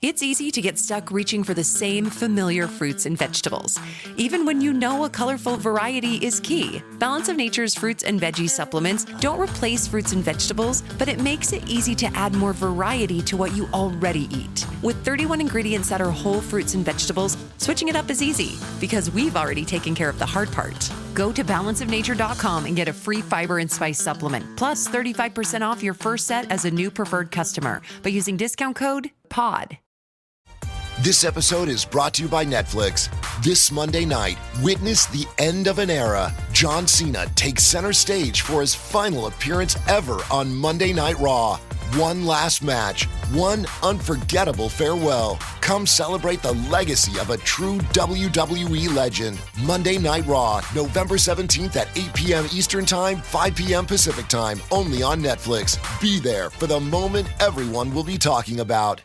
It's easy to get stuck reaching for the same familiar fruits and vegetables, even when you know a colorful variety is key. Balance of Nature's fruits and veggie supplements don't replace fruits and vegetables, but it makes it easy to add more variety to what you already eat. With 31 ingredients that are whole fruits and vegetables, switching it up is easy because we've already taken care of the hard part. Go to balanceofnature.com and get a free fiber and spice supplement, plus 35% off your first set as a new preferred customer by using discount code POD. This episode is brought to you by Netflix. This Monday night, witness the end of an era. John Cena takes center stage for his final appearance ever on Monday Night Raw. One last match, one unforgettable farewell. Come celebrate the legacy of a true WWE legend. Monday Night Raw, November 17th at 8 p.m. Eastern Time, 5 p.m. Pacific Time, only on Netflix. Be there for the moment everyone will be talking about.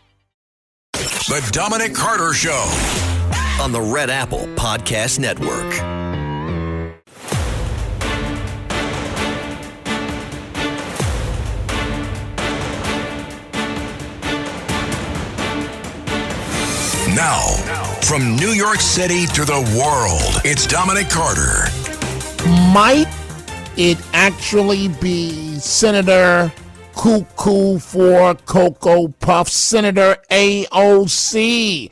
The Dominic Carter Show on the Red Apple Podcast Network. Now, from New York City to the world, it's Dominic Carter. Might it actually be Senator Cuckoo for Cocoa Puffs, Senator AOC?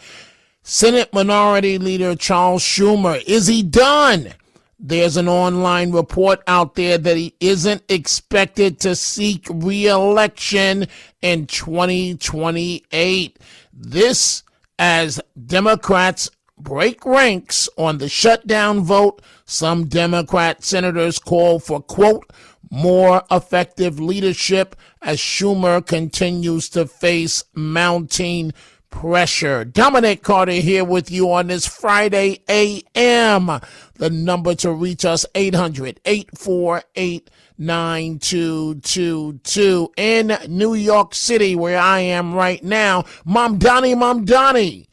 Senate Minority Leader Charles Schumer, is he done? There's an online report out there that he isn't expected to seek re-election in 2028. This as Democrats break ranks on the shutdown vote. Some Democrat senators call for, quote, more effective leadership as Schumer continues to face mounting pressure. Dominic Carter here with you on this Friday A.M. The number to reach us, 800-848-9222. In New York City, where I am right now, Mom Donnie.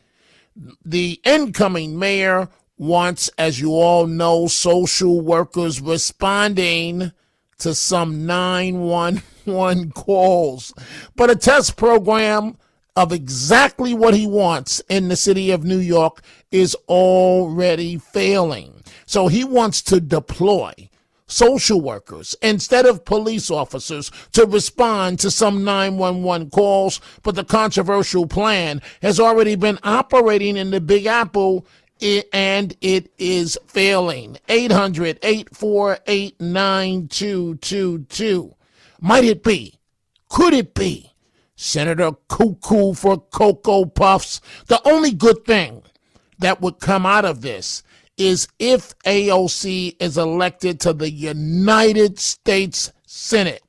The incoming mayor wants, as you all know, social workers responding to some 911 calls. But a test program of exactly what he wants in the city of New York is already failing. So he wants to deploy social workers instead of police officers to respond to some 911 calls. But the controversial plan has already been operating in the Big Apple, and it is failing. 800-848-9222. Might it be? Could it be Senator Cuckoo for Cocoa Puffs? The only good thing that would come out of this is if AOC is elected to the United States Senate.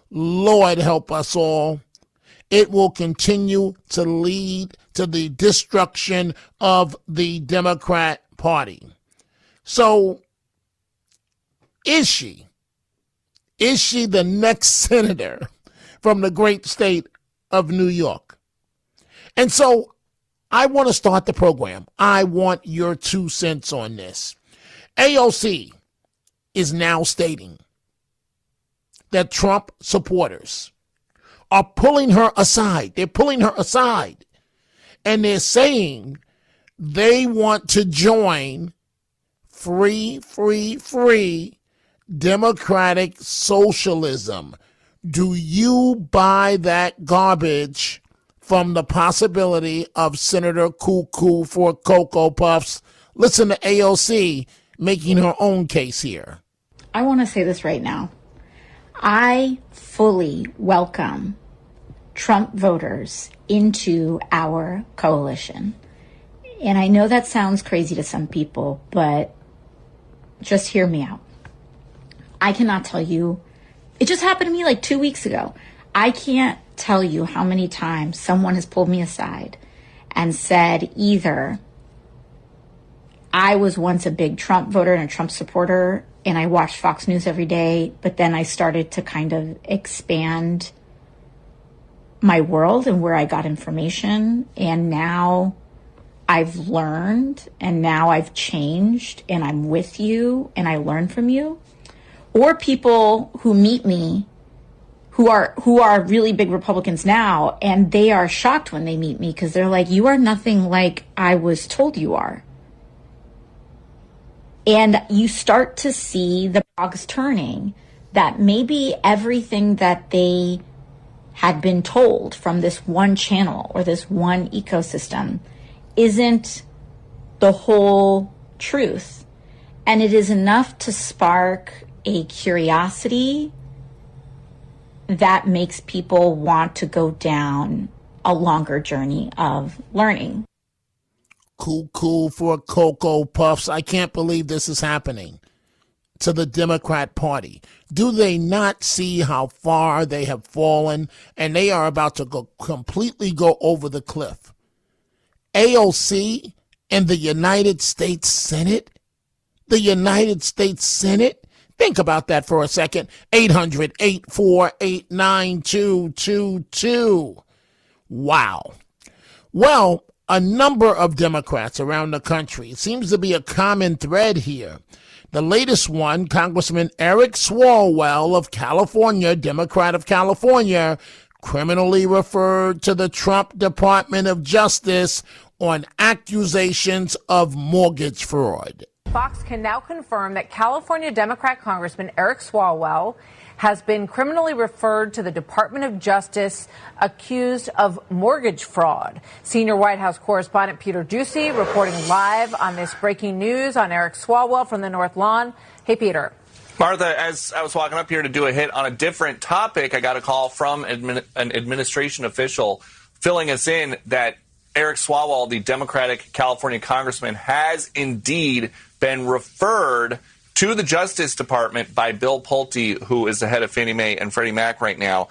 Lord help us all. It will continue to lead to the destruction of the Democrat Party. So, is she the next senator from the great state of New York? And so, I want to start the program. I want your 2 cents on this. AOC is now stating that Trump supporters are pulling her aside. They're pulling her aside. And they're saying they want to join free democratic socialism. Do you buy that garbage from the possibility of Senator Cuckoo for Cocoa Puffs? Listen to AOC making her own case here. I want to say this right now. I fully welcome Trump voters into our coalition. And I know that sounds crazy to some people, but just hear me out. I cannot tell you, it just happened to me like 2 weeks ago. I can't tell you how many times someone has pulled me aside and said either I was once a big Trump voter and a Trump supporter and I watched Fox News every day, but then I started to kind of expand my world and where I got information, and now I've learned, and now I've changed, and I'm with you, and I learn from you. Or people who meet me who are really big Republicans now, and they are shocked when they meet me because they're like, you are nothing like I was told you are. And you start to see the cogs turning, that maybe everything that they had been told from this one channel or this one ecosystem isn't the whole truth. And it is enough to spark a curiosity that makes people want to go down a longer journey of learning. Cuckoo for Cocoa Puffs. I can't believe this is happening to the Democrat Party. Do they not see how far they have fallen, and they are about to completely go over the cliff? AOC in the United States Senate? The United States Senate? Think about that for a second. 800-848-9222. Wow. Well, a number of Democrats around the country. It seems to be a common thread here. The latest one, Congressman Eric Swalwell of California, Democrat of California, criminally referred to the Trump Department of Justice on accusations of mortgage fraud. Fox can now confirm that California Democrat Congressman Eric Swalwell has been criminally referred to the Department of Justice, accused of mortgage fraud. Senior White House correspondent Peter Ducey reporting live on this breaking news on Eric Swalwell from the North Lawn. Hey, Peter. Martha, as I was walking up here to do a hit on a different topic, I got a call from an administration official filling us in that Eric Swalwell, the Democratic California congressman, has indeed been referred to the Justice Department by Bill Pulte, who is the head of Fannie Mae and Freddie Mac right now,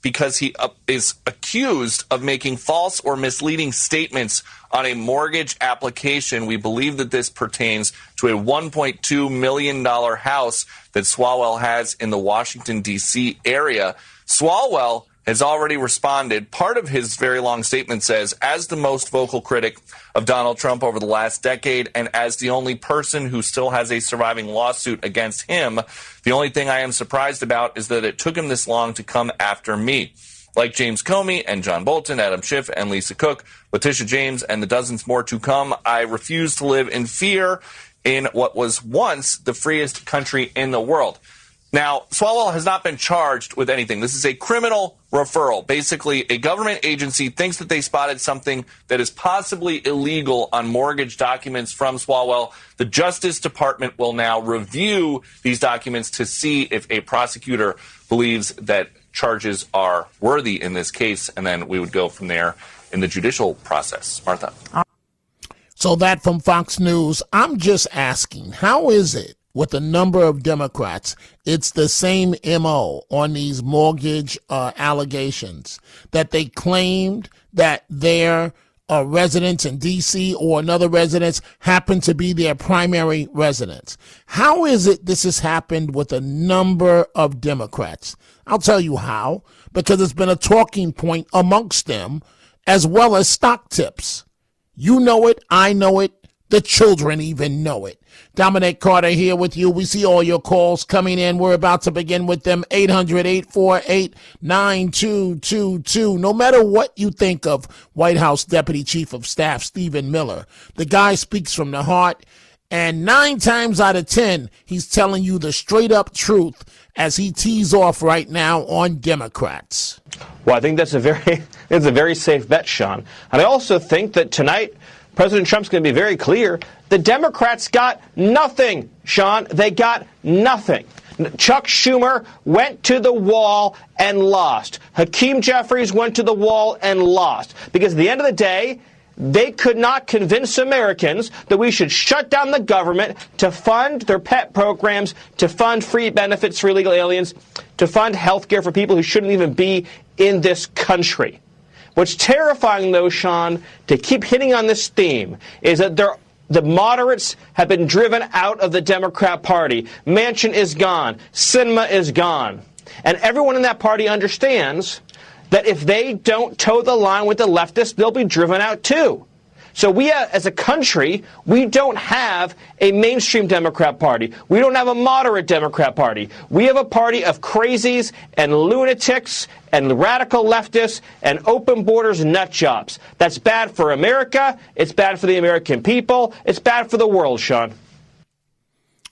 because he is accused of making false or misleading statements on a mortgage application. We believe that this pertains to a $1.2 million house that Swalwell has in the Washington, D.C. area. Swalwell has already responded. Part of his very long statement says, as the most vocal critic of Donald Trump over the last decade and as the only person who still has a surviving lawsuit against him, the only thing I am surprised about is that it took him this long to come after me. Like James Comey and John Bolton, Adam Schiff and Lisa Cook, Letitia James and the dozens more to come, I refuse to live in fear in what was once the freest country in the world. Now, Swalwell has not been charged with anything. This is a criminal referral. Basically, a government agency thinks that they spotted something that is possibly illegal on mortgage documents from Swalwell. The Justice Department will now review these documents to see if a prosecutor believes that charges are worthy in this case, and then we would go from there in the judicial process. Martha. So that from Fox News. I'm just asking, how is it with a number of Democrats, it's the same MO on these mortgage allegations, that they claimed that their residents in D.C. or another residence happen to be their primary residence? How is it this has happened with a number of Democrats? I'll tell you how, because it's been a talking point amongst them, as well as stock tips. You know it, I know it, the children even know it. Dominic Carter here with you. We see all your calls coming in. We're about to begin with them. 800-848-9222. No matter what you think of White House Deputy Chief of Staff Stephen Miller, the guy speaks from the heart, and 9 times out of 10, he's telling you the straight up truth as he tees off right now on Democrats. Well, I think that's a very safe bet, Sean. And I also think that tonight, President Trump's going to be very clear. The Democrats got nothing, Sean. They got nothing. Chuck Schumer went to the wall and lost. Hakeem Jeffries went to the wall and lost. Because at the end of the day, they could not convince Americans that we should shut down the government to fund their pet programs, to fund free benefits for illegal aliens, to fund health care for people who shouldn't even be in this country. What's terrifying, though, Sean, to keep hitting on this theme, is that the moderates have been driven out of the Democrat Party. Manchin is gone. Sinema is gone. And everyone in that party understands that if they don't toe the line with the leftists, they'll be driven out too. So we, as a country, we don't have a mainstream Democrat Party. We don't have a moderate Democrat Party. We have a party of crazies and lunatics and radical leftists and open borders nut jobs. That's bad for America. It's bad for the American people. It's bad for the world, Sean.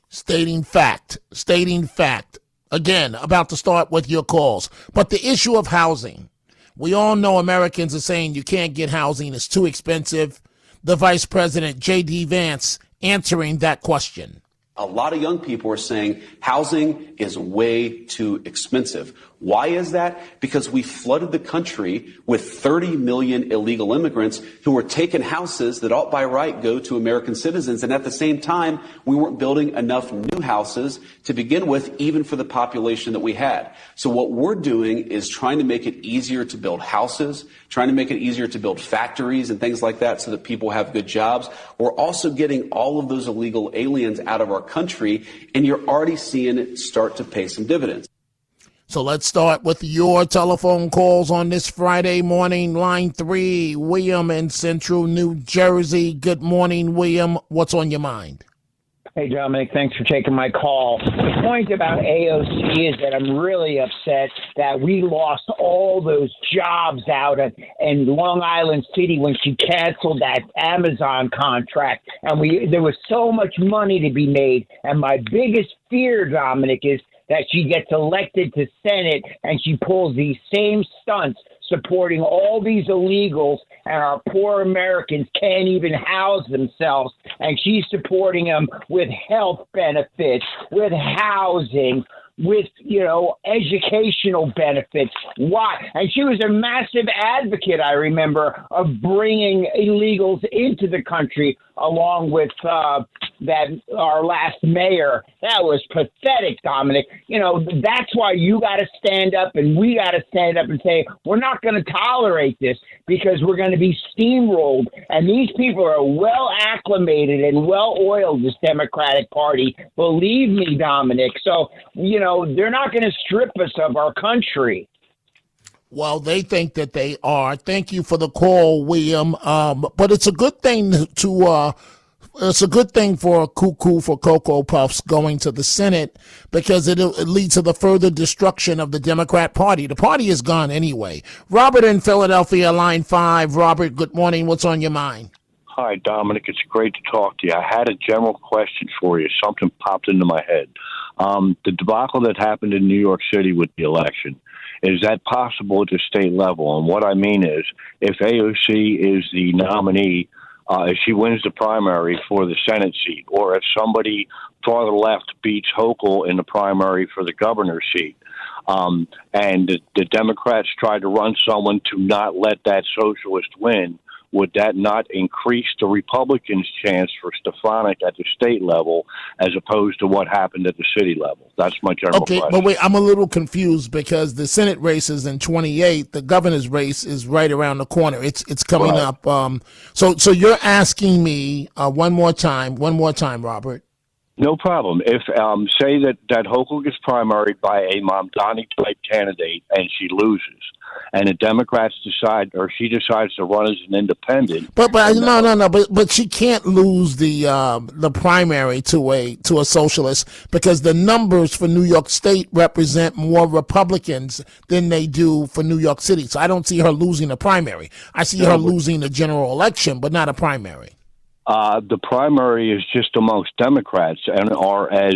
Stating fact. Again, about to start with your calls. But the issue of housing. We all know Americans are saying you can't get housing. It's too expensive. The Vice President, J.D. Vance, answering that question. A lot of young people are saying housing is way too expensive. Why is that? Because we flooded the country with 30 million illegal immigrants who were taking houses that ought by right go to American citizens. And at the same time, we weren't building enough new houses to begin with, even for the population that we had. So what we're doing is trying to make it easier to build houses, trying to make it easier to build factories and things like that so that people have good jobs. We're also getting all of those illegal aliens out of our country, and you're already seeing it start to pay some dividends. So let's start with your telephone calls on this Friday morning. Line 3, William in Central New Jersey. Good morning, William. What's on your mind? Hey, Dominic, thanks for taking my call. The point about AOC is that I'm really upset that we lost all those jobs out in Long Island City when she canceled that Amazon contract. And there was so much money to be made. And my biggest fear, Dominic, is that she gets elected to Senate and she pulls these same stunts supporting all these illegals, and our poor Americans can't even house themselves, and she's supporting them with health benefits, with housing, with, educational benefits. Why? And she was a massive advocate, I remember, of bringing illegals into the country, along with our last mayor. That was pathetic, Dominic. That's why you got to stand up and we got to stand up and say, we're not going to tolerate this because we're going to be steamrolled. And these people are well acclimated and well oiled, this Democratic Party. Believe me, Dominic. So, they're not going to strip us of our country. Well, they think that they are. Thank you for the call, William. But it's a good thing it's a good thing for Cuckoo for Cocoa Puffs going to the Senate because it leads to the further destruction of the Democrat Party. The party is gone anyway. Robert in Philadelphia, line 5. Robert, good morning. What's on your mind? Hi, Dominic. It's great to talk to you. I had a general question for you. Something popped into my head. The debacle that happened in New York City with the election, is that possible at the state level? And what I mean is, if AOC is the nominee, if she wins the primary for the Senate seat, or if somebody farther left beats Hochul in the primary for the governor's seat, and the Democrats try to run someone to not let that socialist win, would that not increase the Republicans' chance for Stefanik at the state level as opposed to what happened at the city level? That's my general question. Okay, but wait, I'm a little confused because the Senate race is in 28. The governor's race is right around the corner. It's coming up. So you're asking me one more time, Robert. No problem. If say that Hochul gets primaried by a Mamdani type candidate and she loses, and the Democrats decide, or she decides to run as an independent. But she can't lose the primary to a socialist because the numbers for New York State represent more Republicans than they do for New York City. So I don't see her losing a primary. I see her losing a general election, but not a primary. The primary is just amongst Democrats, and are as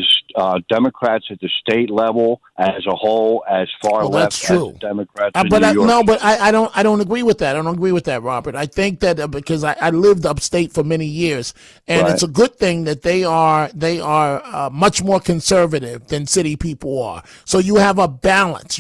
Democrats at the state level as a whole, as far left as the Democrats in New York. I don't agree with that. I don't agree with that, Robert. I think that because I lived upstate for many years, and it's a good thing that they are much more conservative than city people are. So you have a balance.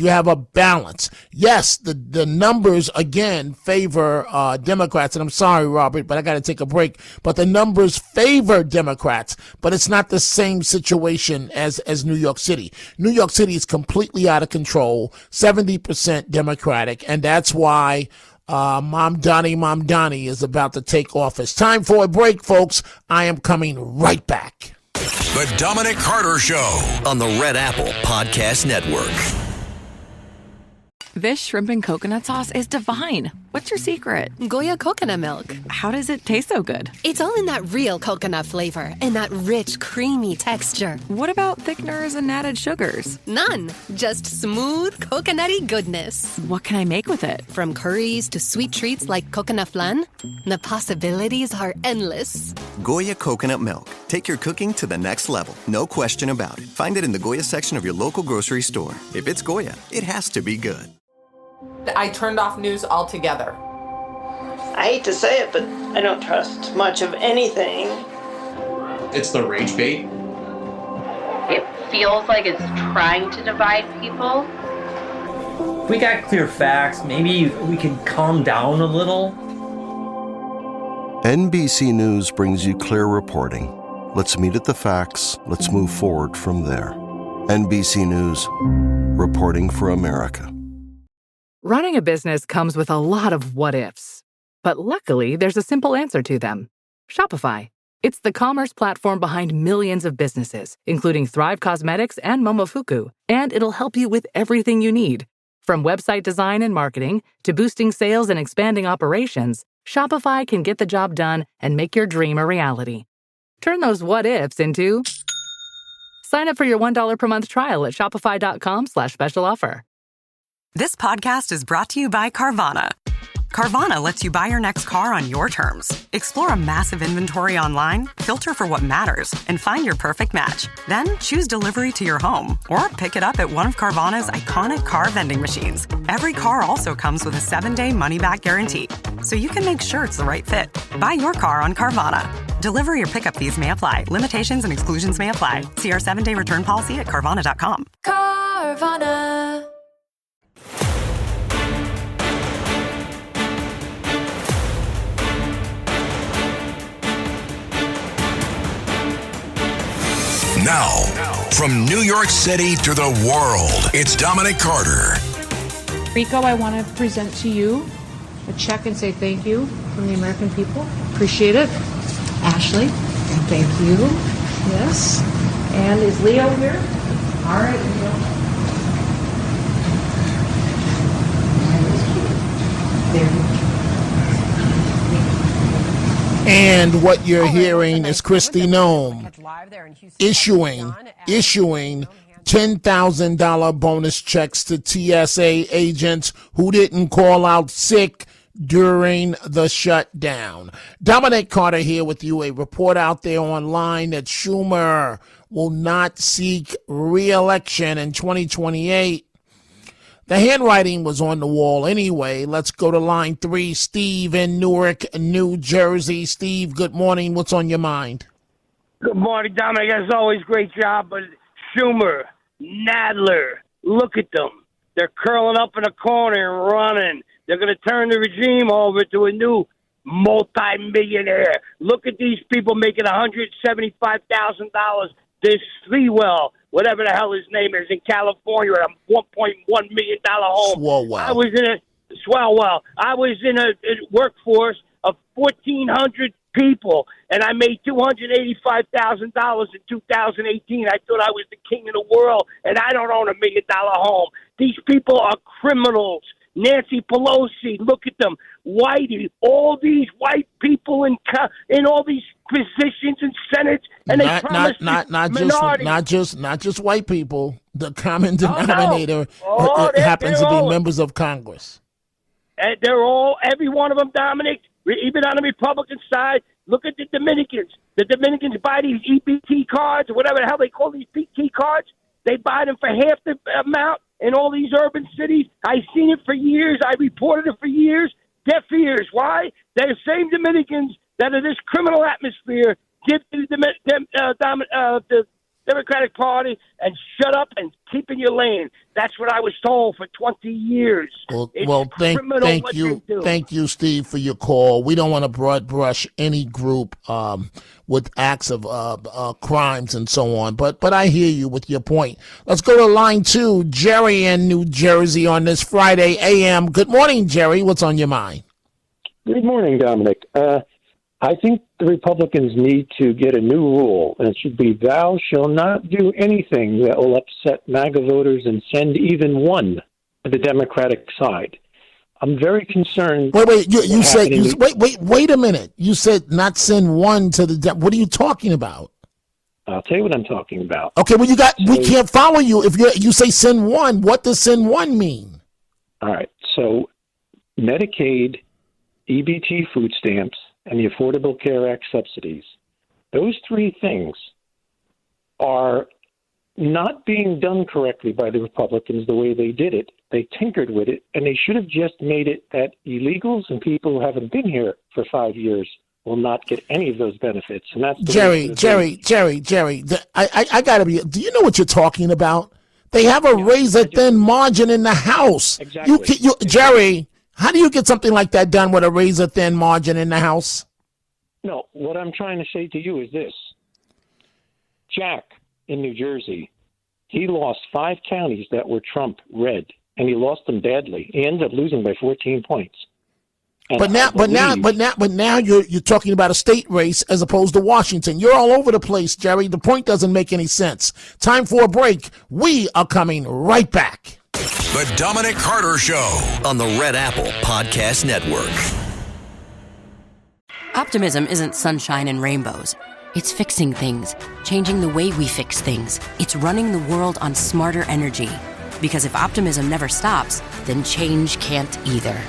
Yes, the numbers again favor Democrats, and I'm sorry, Robert, but I got to take a break. But the numbers favor Democrats, but it's not the same situation as New York City. New York City is completely out of control, 70% Democratic, and that's why Mamdani is about to take office. Time for a break, folks. I am coming right back. The Dominic Carter Show on the Red Apple Podcast Network. This shrimp and coconut sauce is divine. What's your secret? Goya coconut milk. How does it taste so good? It's all in that real coconut flavor and that rich, creamy texture. What about thickeners and added sugars? None. Just smooth, coconutty goodness. What can I make with it? From curries to sweet treats like coconut flan, the possibilities are endless. Goya coconut milk. Take your cooking to the next level. No question about it. Find it in the Goya section of your local grocery store. If it's Goya, it has to be good. I turned off news altogether. I hate to say it, but I don't trust much of anything. It's the rage bait. It feels like it's trying to divide people. If we got clear facts, maybe we could calm down a little. NBC News brings you clear reporting. Let's meet at the facts. Let's move forward from there. NBC News, reporting for America. Running a business comes with a lot of what-ifs. But luckily, there's a simple answer to them. Shopify. It's the commerce platform behind millions of businesses, including Thrive Cosmetics and Momofuku. And it'll help you with everything you need. From website design and marketing to boosting sales and expanding operations, Shopify can get the job done and make your dream a reality. Turn those what-ifs into... Sign up for your $1 per month trial at shopify.com/special offer. This podcast is brought to you by Carvana. Carvana lets you buy your next car on your terms. Explore a massive inventory online, filter for what matters, and find your perfect match. Then choose delivery to your home or pick it up at one of Carvana's iconic car vending machines. Every car also comes with a 7-day money-back guarantee, so you can make sure it's the right fit. Buy your car on Carvana. Delivery or pickup fees may apply. Limitations and exclusions may apply. See our 7-day return policy at Carvana.com. Carvana. Now, from New York City to the world, it's Dominic Carter. Rico, I want to present to you a check and say thank you from the American people. Appreciate it. Ashley, thank you. Yes. And is Leo here? All right, Leo. There you go. And what you're hearing is Kristi Noem issuing $10,000 bonus checks to TSA agents who didn't call out sick during the shutdown. Dominic Carter here with you. A report out there online that Schumer will not seek re-election in 2028. The handwriting was on the wall anyway. Let's go to line 3. Steve in Newark, New Jersey. Steve, good morning. What's on your mind? Good morning, Dominic. As always, great job. But Schumer, Nadler, look at them. They're curling up in a corner and running. They're going to turn the regime over to a new multi-millionaire. Look at these people making $175,000. This Swalwell, whatever the hell his name is, in California at a $1.1 million home. Swalwell. I was in a workforce of 1,400 people, and I made $285,000 in 2018. I thought I was the king of the world, and I don't own $1 million home. These people are criminals. Nancy Pelosi, look at them. Whitey, all these white people in all these positions in Senate, and not just white people. The common denominator happens to be members of Congress. And they're all, every one of them, Dominic, even on the Republican side. Look at the Dominicans. The Dominicans buy these EBT cards or whatever the hell they call these PT cards. They buy them for half the amount in all these urban cities. I've seen it for years. I reported it for years. Deaf ears. Why? They're the same Dominicans that are this criminal atmosphere give to the Democratic Party and shut up and keep in your lane. That's what I was told for 20 years. Thank you, Steve, for your call. We don't want to broad brush any group with acts of crimes and so on, but I hear you with your point. Let's go to line 2, Jerry in New Jersey on this Friday A.M. Good morning, Jerry. What's on your mind? Good morning, Dominic. I think the Republicans need to get a new rule, and it should be thou shall not do anything that will upset MAGA voters and send even one to the Democratic side. I'm very concerned. Wait, you said, wait a minute. You said not send one to the, what are you talking about? I'll tell you what I'm talking about. Okay, well, we can't follow you. If you say send one, what does send one mean? All right. So Medicaid, EBT food stamps, and the Affordable Care Act subsidies, those three things are not being done correctly by the Republicans the way they did it. They tinkered with it, and they should have just made it that illegals and people who haven't been here for 5 years will not get any of those benefits. And that's Jerry. I gotta be. Do you know what you're talking about? They have a razor-thin margin in the House. Exactly. Jerry, how do you get something like that done with a razor-thin margin in the House? No, what I'm trying to say to you is this. Jack in New Jersey, he lost 5 counties that were Trump red, and he lost them badly. He ended up losing by 14 points. And but now you're talking about a state race as opposed to Washington. You're all over the place, Jerry. The point doesn't make any sense. Time for a break. We are coming right back. The Dominic Carter Show on the Red Apple Podcast Network. Optimism isn't sunshine and rainbows. It's fixing things, changing the way we fix things. It's running the world on smarter energy. Because if optimism never stops, then change can't either.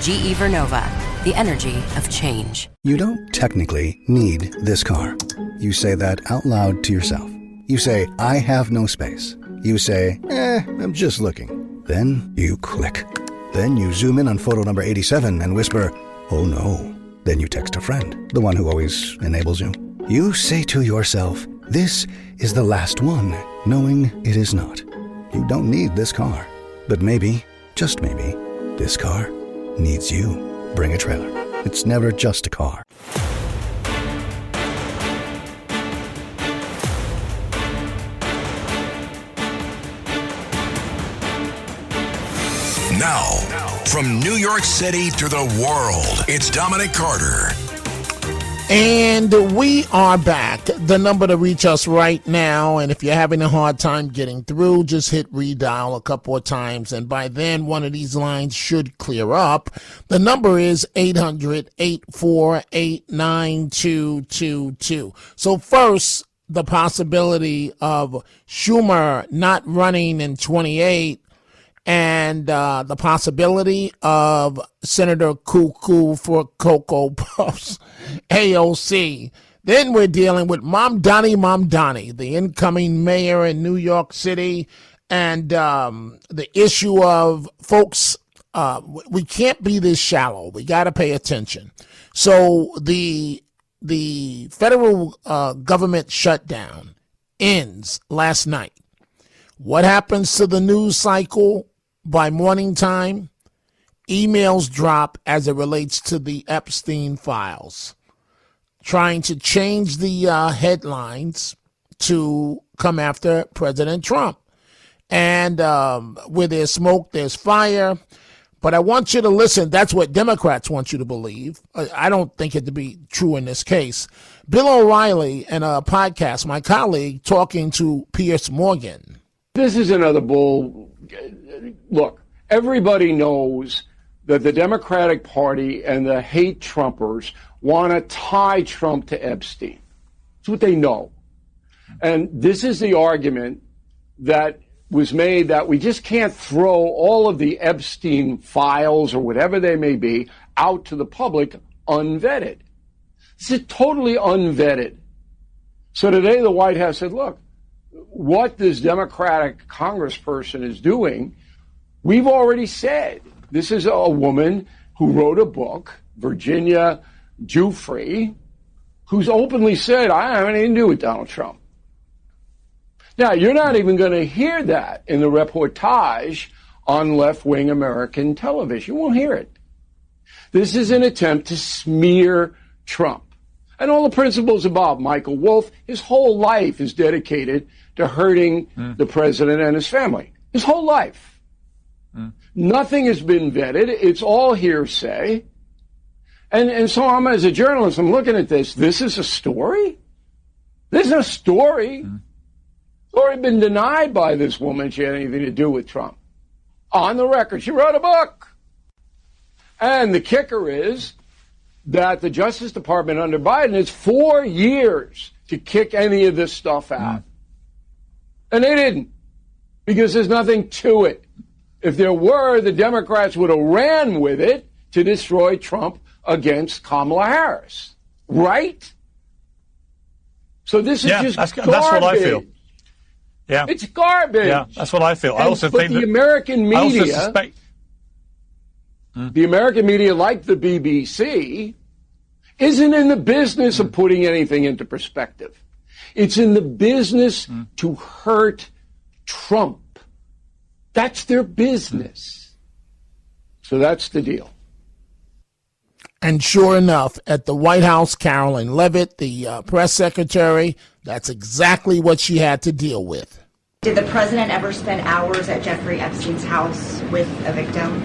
GE Vernova, the energy of change. You don't technically need this car. You say that out loud to yourself. You say, I have no space. You say, I'm just looking. Then you click. Then you zoom in on photo number 87 and whisper, oh no. Then you text a friend, the one who always enables you. You say to yourself, this is the last one, knowing it is not. You don't need this car. But maybe, just maybe, this car needs you. Bring a trailer. It's never just a car. Now, from New York City to the world, it's Dominic Carter. And we are back. The number to reach us right now, and if you're having a hard time getting through, just hit redial a couple of times, and by then one of these lines should clear up. The number is 800-848-9222. So first, the possibility of Schumer not running in 28, and the possibility of Senator Cuckoo for Cocoa Puffs, AOC. Then we're dealing with Mom Donnie, the incoming mayor in New York City, and the issue of folks, we can't be this shallow. We got to pay attention. So the federal government shutdown ends last night. What happens to the news cycle by morning time? Emails drop as it relates to the Epstein files, trying to change the headlines to come after President Trump. And where there's smoke, there's fire. But I want you to listen. That's what Democrats want you to believe. I don't think it to be true in this case. Bill O'Reilly in a podcast, my colleague, talking to Piers Morgan. This is another bull. Look, everybody knows that the Democratic Party and the hate Trumpers want to tie Trump to Epstein. It's what they know. And this is the argument that was made, that we just can't throw all of the Epstein files or whatever they may be out to the public unvetted. This is totally unvetted. So today the White House said, look, what this Democratic congressperson is doing, we've already said. This is a woman who wrote a book, Virginia Giuffre, who's openly said, I have anything to do with Donald Trump. Now, you're not even going to hear that in the reportage on left-wing American television. You won't hear it. This is an attempt to smear Trump. And all the principles above. Michael Wolff, his whole life is dedicated to hurting the president and his family. His whole life. Nothing has been vetted. It's all hearsay. And so I'm, as a journalist, I'm looking at this. This is a story? This is a story. It's already been denied by this woman she had anything to do with Trump. On the record, she wrote a book. And the kicker is that the Justice Department under Biden has 4 years to kick any of this stuff out. And they didn't, because there's nothing to it. If there were, the Democrats would have ran with it to destroy Trump against Kamala Harris. Right? So this is just garbage. That's what I feel. Yeah. It's garbage. Yeah, that's what I feel. I also think the American media, I also suspect, the American media, like the BBC, isn't in the business of putting anything into perspective. It's in the business to hurt Trump. That's their business. So that's the deal. And sure enough, at the White House, Carolyn Levitt, the press secretary, that's exactly what she had to deal with. Did the president ever spend hours at Jeffrey Epstein's house with a victim?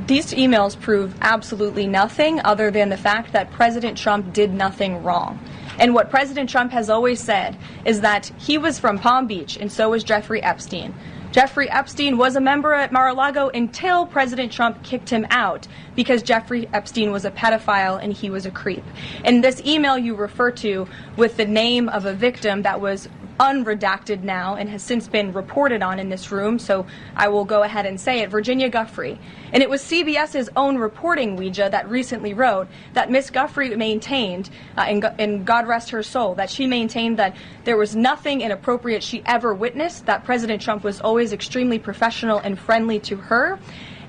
These emails prove absolutely nothing other than the fact that President Trump did nothing wrong. And what President Trump has always said is that he was from Palm Beach, and so was Jeffrey Epstein. Jeffrey Epstein was a member at Mar-a-Lago until President Trump kicked him out because Jeffrey Epstein was a pedophile and he was a creep. And this email you refer to with the name of a victim that was unredacted now and has since been reported on in this room, so I will go ahead and say it, Virginia Giuffre. And it was CBS's own reporting, Ouija, that recently wrote that Miss Giuffre maintained, and God rest her soul, that she maintained that there was nothing inappropriate she ever witnessed, that President Trump was always extremely professional and friendly to her.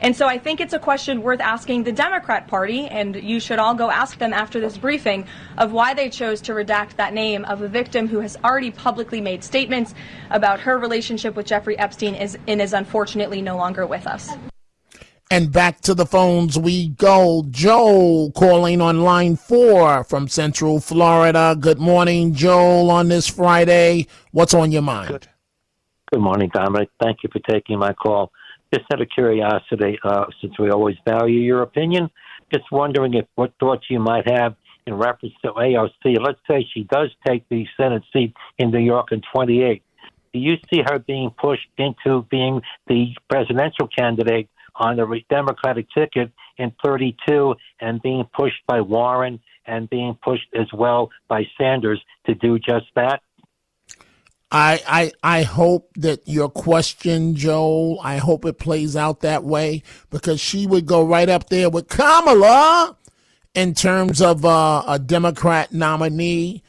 And so I think it's a question worth asking the Democrat Party, and you should all go ask them after this briefing, of why they chose to redact that name of a victim who has already publicly made statements about her relationship with Jeffrey Epstein and is unfortunately no longer with us. And back to the phones we go. Joel calling on line 4 from Central Florida. Good morning, Joel, on this Friday. What's on your mind? Good morning, Dominic. Thank you for taking my call. Just out of curiosity, since we always value your opinion, just wondering what thoughts you might have in reference to AOC. Let's say she does take the Senate seat in New York in 28. Do you see her being pushed into being the presidential candidate on the Democratic ticket in 32 and being pushed by Warren and being pushed as well by Sanders to do just that? I hope that your question, Joel, I hope it plays out that way, because she would go right up there with Kamala in terms of a Democrat nominee.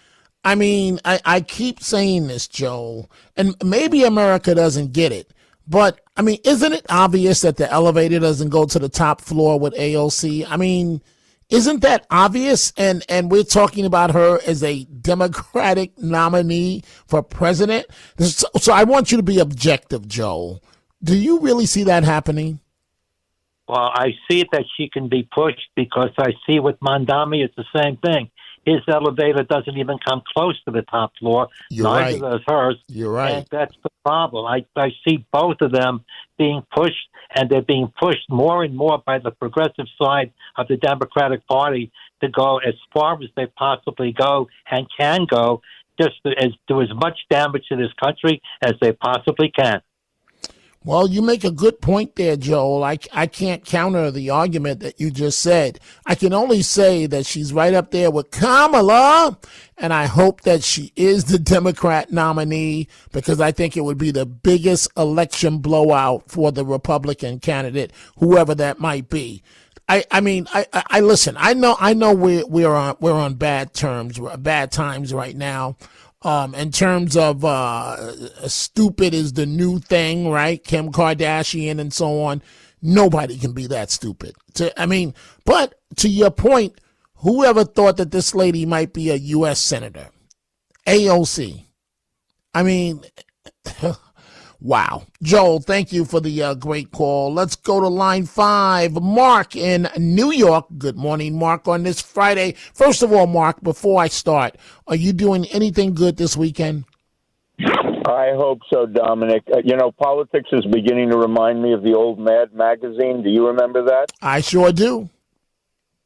I mean, I keep saying this, Joel, and maybe America doesn't get it, but I mean, isn't it obvious that the elevator doesn't go to the top floor with AOC? I mean, isn't that obvious? And we're talking about her as a Democratic nominee for president. So I want you to be objective, Joel. Do you really see that happening? Well, I see that she can be pushed because I see with Mondami, it's the same thing. His elevator doesn't even come close to the top floor. Neither does hers. You're right. And that's the problem. I see both of them being pushed, and they're being pushed more and more by the progressive side of the Democratic Party to go as far as they possibly go and can go, just to do as much damage to this country as they possibly can. Well, you make a good point there, Joel. I can't counter the argument that you just said. I can only say that she's right up there with Kamala, and I hope that she is the Democrat nominee, because I think it would be the biggest election blowout for the Republican candidate, whoever that might be. I mean, listen. I know we're on bad times right now. In terms of stupid is the new thing, right? Kim Kardashian and so on. Nobody can be that stupid. But to your point, whoever thought that this lady might be a U.S. senator? AOC. I mean, wow. Joel, thank you for the great call. Let's go to line 5. Mark in New York. Good morning, Mark, on this Friday. First of all, Mark, before I start, are you doing anything good this weekend? I hope so, Dominic. Politics is beginning to remind me of the old Mad magazine. Do you remember that? I sure do.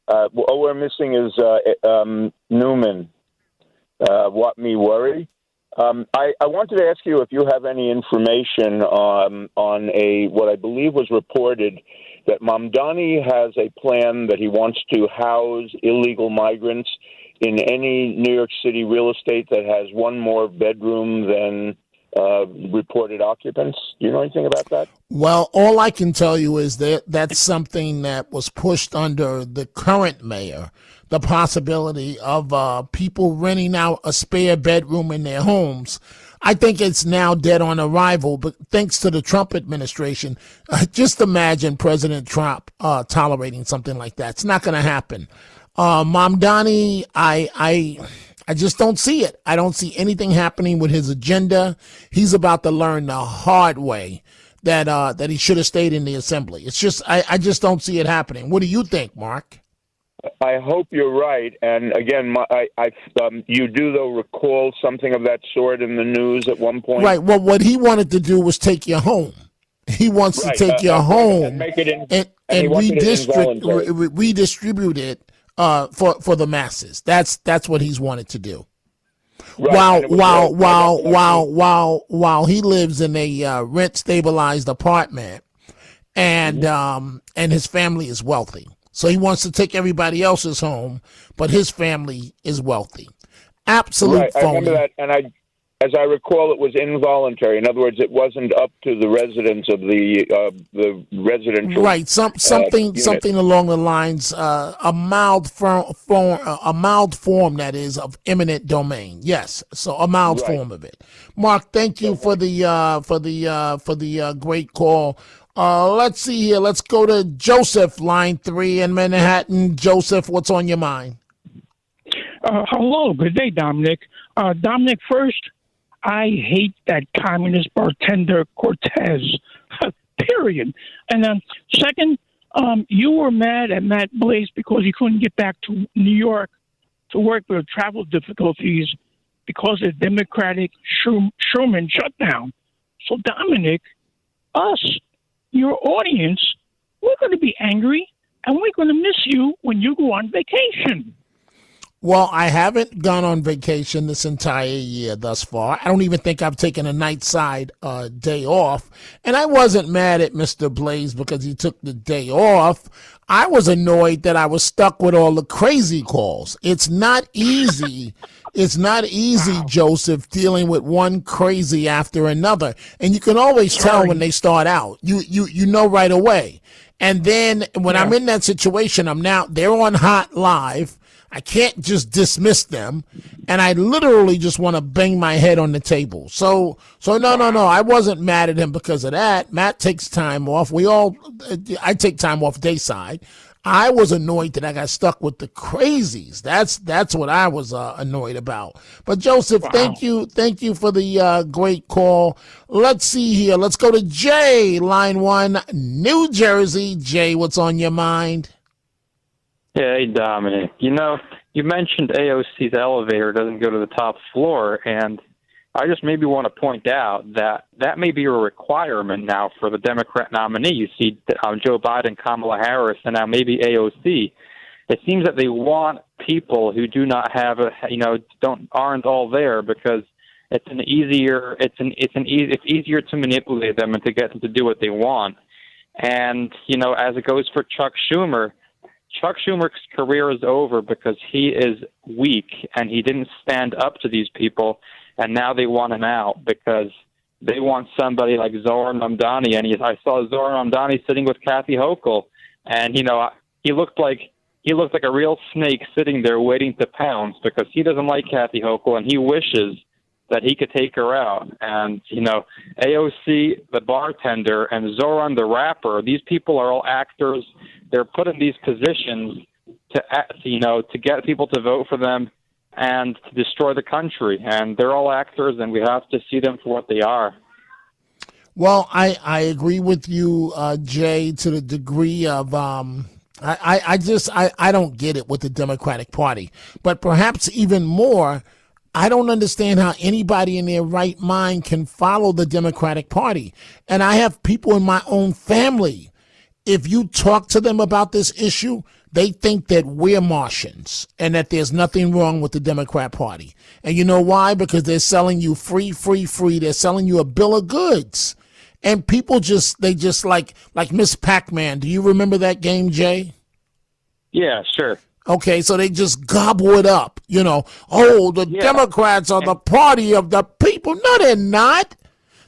All we're missing is Newman. What me worry? I wanted to ask you if you have any information on what I believe was reported that Mamdani has a plan that he wants to house illegal migrants in any New York City real estate that has one more bedroom than reported occupants. Do you know anything about that? Well, all I can tell you is that that's something that was pushed under the current mayor, the possibility of people renting out a spare bedroom in their homes. I think it's now dead on arrival, but thanks to the Trump administration, just imagine President Trump tolerating something like that. It's not going to happen. Mamdani, I just don't see it. I don't see anything happening with his agenda. He's about to learn the hard way that he should have stayed in the assembly. It's just, I just don't see it happening. What do you think, Mark? I hope you're right. And again, you do, though, recall something of that sort in the news at one point? Right. Well, what he wanted to do was take you home. He wants to take you home and make it and redistribute it for the masses. That's what he's wanted to do. Right. While he lives in a rent stabilized apartment, and his family is wealthy. So he wants to take everybody else's home, but his family is wealthy. Absolute phony. I remember that, and as I recall, it was involuntary. In other words, it wasn't up to the residents of the residential. Right, something along the lines a mild form that is of eminent domain. Yes, so a mild form of it. Mark, thank you for the great call. Let's see here. Let's go to Joseph, line 3 in Manhattan. Joseph, what's on your mind? Hello. Good day, Dominic. Dominic, first, I hate that communist bartender Cortez, period. And then second, you were mad at Matt Blaze because he couldn't get back to New York to work with travel difficulties because of the Democratic Schumer shutdown. So, Dominic, us, your audience, we're going to be angry, and we're going to miss you when you go on vacation. Well, I haven't gone on vacation this entire year thus far. I don't even think I've taken a night side day off. And I wasn't mad at Mr. Blaze because he took the day off. I was annoyed that I was stuck with all the crazy calls. It's not easy. It's not easy, Joseph, dealing with one crazy after another. And you can always tell when they start out. You know right away. And then when I'm in that situation, they're on Hot Live. I can't just dismiss them, and I literally just want to bang my head on the table. So no. I wasn't mad at him because of that. Matt takes time off. I take time off day side. I was annoyed that I got stuck with the crazies. That's what I was annoyed about. But Joseph, thank you for the great call. Let's see here. Let's go to Jay, line 1, New Jersey. Jay, what's on your mind? Hey, Dominic. You mentioned AOC's elevator doesn't go to the top floor, and I just maybe want to point out that may be a requirement now for the Democrat nominee. You see Joe Biden, Kamala Harris, and now maybe AOC. It seems that they want people who do not have aren't all there because it's easier to manipulate them and to get them to do what they want. And as it goes for Chuck Schumer's career is over because he is weak and he didn't stand up to these people, and now they want him out because they want somebody like Zohran Mamdani. And I saw Zohran Mamdani sitting with Kathy Hochul, and he looked like a real snake sitting there waiting to pounce because he doesn't like Kathy Hochul and he wishes that he could take her out. And AOC, the bartender, and Zohran, the rapper, these people are all actors. They're put in these positions to get people to vote for them and to destroy the country. And they're all actors, and we have to see them for what they are. Well, I agree with you, Jay, to the degree of I don't get it with the Democratic Party. But perhaps even more, I don't understand how anybody in their right mind can follow the Democratic Party. And I have people in my own family. If you talk to them about this issue, They think that we're Martians and that there's nothing wrong with the Democrat Party. And you know why? Because they're selling you free. They're selling you a bill of goods. And people they just like Miss Pac-Man. Do you remember that game, Jay? Yeah, sure. Okay, so they just gobble it up. The Democrats are the party of the people. No, they're not.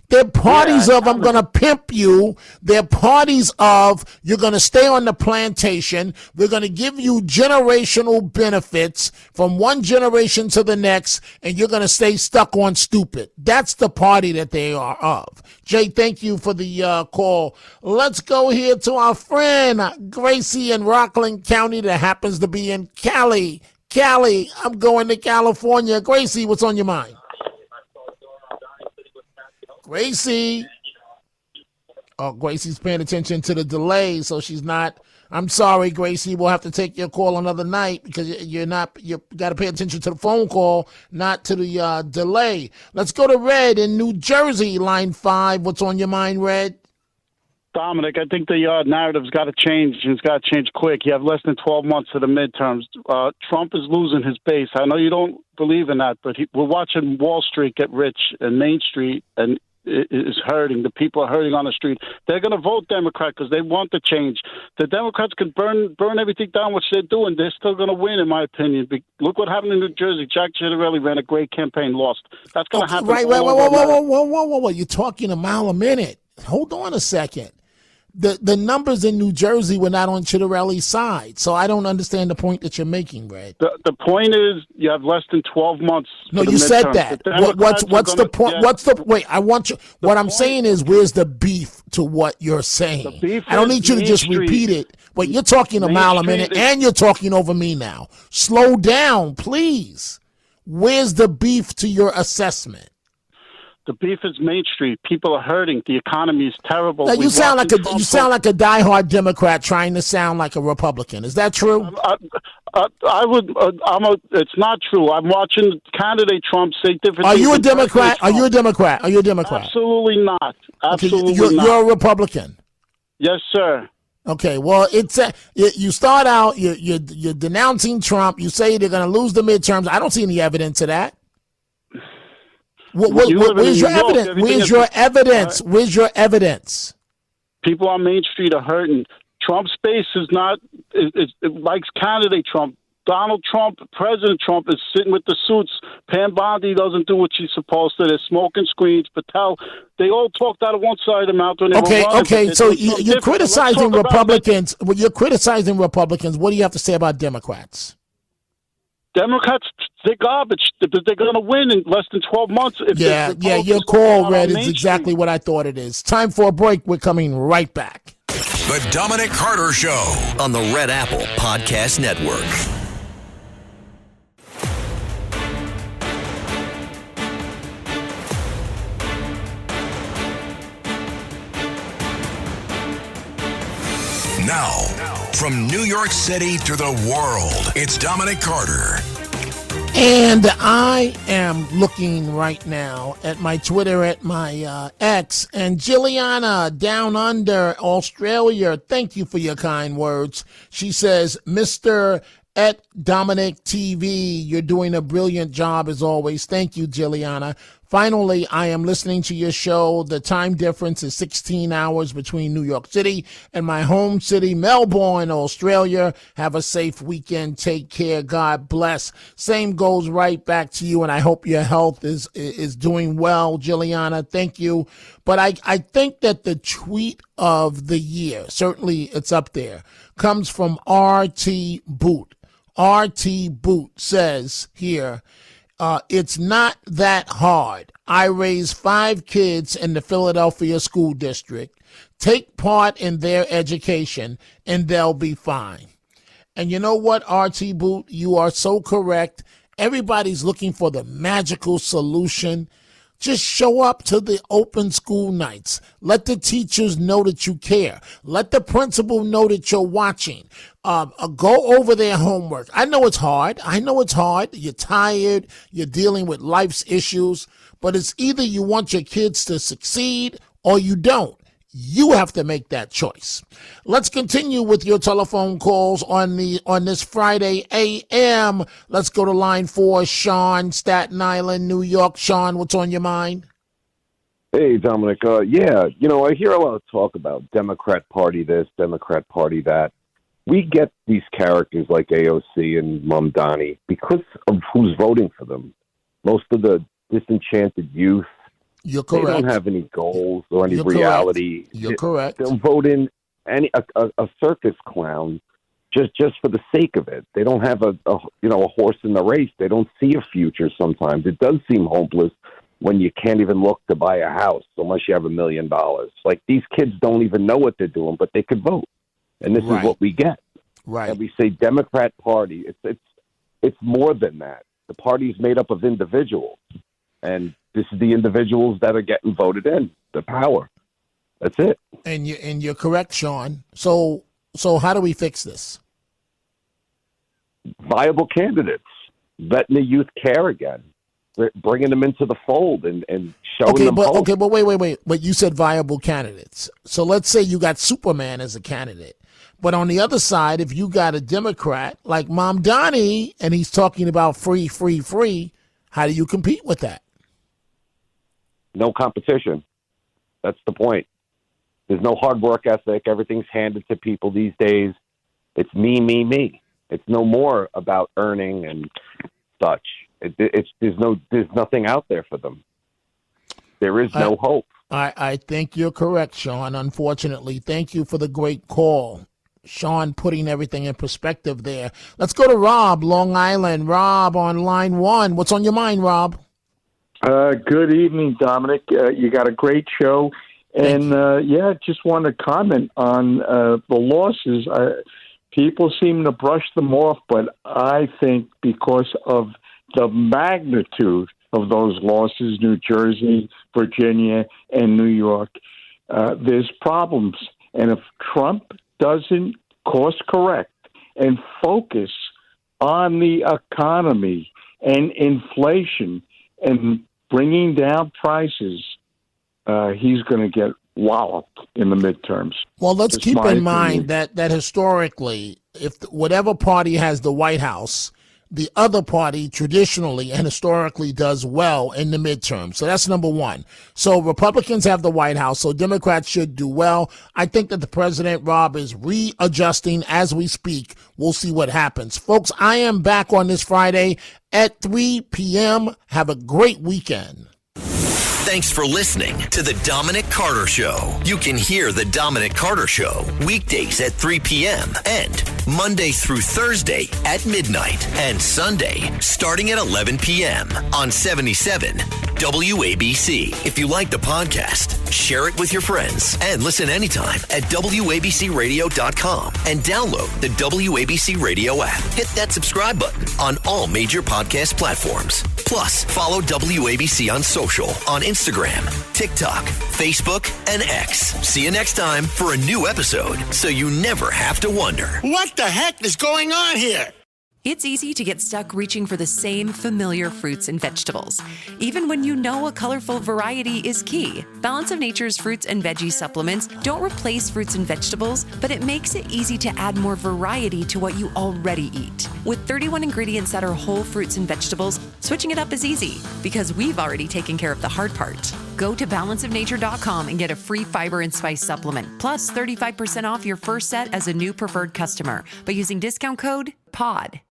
They're parties of I'm going to pimp you. They're parties of you're going to stay on the plantation. We're going to give you generational benefits from one generation to the next, and you're going to stay stuck on stupid. That's the party that they are of. Jay, thank you for the call. Let's go here to our friend Gracie in Rockland County that happens to be in Cali. Cali, I'm going to California. Gracie, what's on your mind? Gracie. Oh, Gracie's paying attention to the delay, so she's not. I'm sorry, Gracie. We'll have to take your call another night because you got to pay attention to the phone call, not to the delay. Let's go to Red in New Jersey, line 5. What's on your mind, Red? Dominic, I think the narrative's got to change, and it's got to change quick. You have less than 12 months to the midterms. Trump is losing his base. I know you don't believe in that, but we're watching Wall Street get rich and Main Street and is hurting. The people are hurting on the street. They're going to vote Democrat because they want the change. The Democrats can burn everything down, which they're doing. They're still going to win, in my opinion. Look what happened in New Jersey. Jack Ciattarelli ran a great campaign, lost. That's going to happen. Right. Whoa. You're talking a mile a minute. Hold on a second. The numbers in New Jersey were not on Ciattarelli's side, so I don't understand the point that you're making, Brad. The point is you have less than 12 months. No, you said that. What's the point? Yeah. Wait? I want you. What I'm saying is, where's the beef to what you're saying? I don't need you to just repeat it. But you're talking a mile a minute, and you're talking over me now. Slow down, please. Where's the beef to your assessment? The beef is Main Street. People are hurting. The economy is terrible. Now, you sound like a diehard Democrat trying to sound like a Republican. Is that true? It's not true. I'm watching candidate Trump say different things. Are you a Democrat? Are you a Democrat? Absolutely not. Absolutely not. You're a Republican. Yes, sir. Okay, well, you start out, you're denouncing Trump. You say they're going to lose the midterms. I don't see any evidence of that. Where's your evidence? Where's your evidence? People on Main Street are hurting. Trump's base is not. It likes candidate Trump. Donald Trump, President Trump, is sitting with the suits. Pam Bondi doesn't do what she's supposed to. They're smoking screens. Patel, they all talked out of one side of the mouth when they were running. Okay. So you're criticizing Republicans. Well, you're criticizing Republicans. What do you have to say about Democrats? Democrats, they're garbage. They're going to win in less than 12 months. Your call, Red, is exactly what I thought it is. Time for a break. We're coming right back. The Dominic Carter Show on the Red Apple Podcast Network. Now, from New York City to the world, it's Dominic Carter. And I am looking right now at my Twitter, at my X, and Jilliana down under Australia, thank you for your kind words. She says, Mr. at Dominic TV, you're doing a brilliant job as always. Thank you, Jilliana. Finally, I am listening to your show. The time difference is 16 hours between New York City and my home city, Melbourne, Australia. Have a safe weekend. Take care. God bless. Same goes right back to you, and I hope your health is doing well, Jilliana. Thank you. But I think that the tweet of the year, certainly it's up there, comes from RT Boot. RT Boot says here, it's not that hard. I raised 5 kids in the Philadelphia school district. Take part in their education and they'll be fine. And you know what, RT Boot? You are so correct. Everybody's looking for the magical solution. Just show up to the open school nights. Let the teachers know that you care. Let the principal know that you're watching. Go over their homework. I know it's hard. You're tired. You're dealing with life's issues. But it's either you want your kids to succeed or you don't. You have to make that choice. Let's continue with your telephone calls on this Friday A.M. Let's go to line 4, Sean, Staten Island, New York. Sean, what's on your mind? Hey, Dominic. I hear a lot of talk about Democrat Party this, Democrat Party that. We get these characters like AOC and Mamdani because of who's voting for them. Most of the disenchanted youth, You're correct. They don't have any goals or any You're reality. correct. You're correct. They'll vote in a circus clown just for the sake of it. They don't have a horse in the race. They don't see a future sometimes. It does seem hopeless when you can't even look to buy a house unless you have $1 million. Like, these kids don't even know what they're doing, but they could vote. And this Right. is what we get. Right. And we say Democrat Party. It's more than that. The party is made up of individuals. And this is the individuals that are getting voted in, the power. That's it. And you're correct, Sean. So how do we fix this? Viable candidates, letting the youth care again, bringing them into the fold and showing them hope. Okay, but wait. But you said viable candidates. So let's say you got Superman as a candidate. But on the other side, if you got a Democrat like Mamdani and he's talking about free, how do you compete with that? No competition. That's the point. There's no hard work ethic. Everything's handed to people these days. It's me. It's no more about earning and such. There's nothing out there for them. There is no hope. I think you're correct, Sean, unfortunately. Thank you for the great call. Sean putting everything in perspective there. Let's go to Rob, Long Island. Rob on line 1. What's on your mind, Rob? Good evening, Dominic. You got a great show. And, just want to comment on the losses. People seem to brush them off, but I think because of the magnitude of those losses, New Jersey, Virginia, and New York, there's problems. And if Trump doesn't course correct and focus on the economy and inflation and bringing down prices, he's going to get walloped in the midterms. Well, let's That's keep my in mind opinion. that historically, if whatever party has the White House, the other party traditionally and historically does well in the midterm. So that's number one. So Republicans have the White House, so Democrats should do well. I think that the president, Rob, is readjusting as we speak. We'll see what happens. Folks, I am back on this Friday at 3 p.m. Have a great weekend. Thanks for listening to The Dominic Carter Show. You can hear The Dominic Carter Show weekdays at 3 p.m. and Monday through Thursday at midnight and Sunday starting at 11 p.m. on 77 WABC. If you like the podcast, share it with your friends and listen anytime at WABCRadio.com and download the WABC Radio app. Hit that subscribe button on all major podcast platforms. Plus, follow WABC on social on Instagram, TikTok, Facebook, and X. See you next time for a new episode so you never have to wonder. What the heck is going on here? It's easy to get stuck reaching for the same familiar fruits and vegetables, even when you know a colorful variety is key. Balance of Nature's fruits and veggie supplements don't replace fruits and vegetables, but it makes it easy to add more variety to what you already eat. With 31 ingredients that are whole fruits and vegetables, switching it up is easy because we've already taken care of the hard part. Go to balanceofnature.com and get a free fiber and spice supplement, plus 35% off your first set as a new preferred customer by using discount code POD.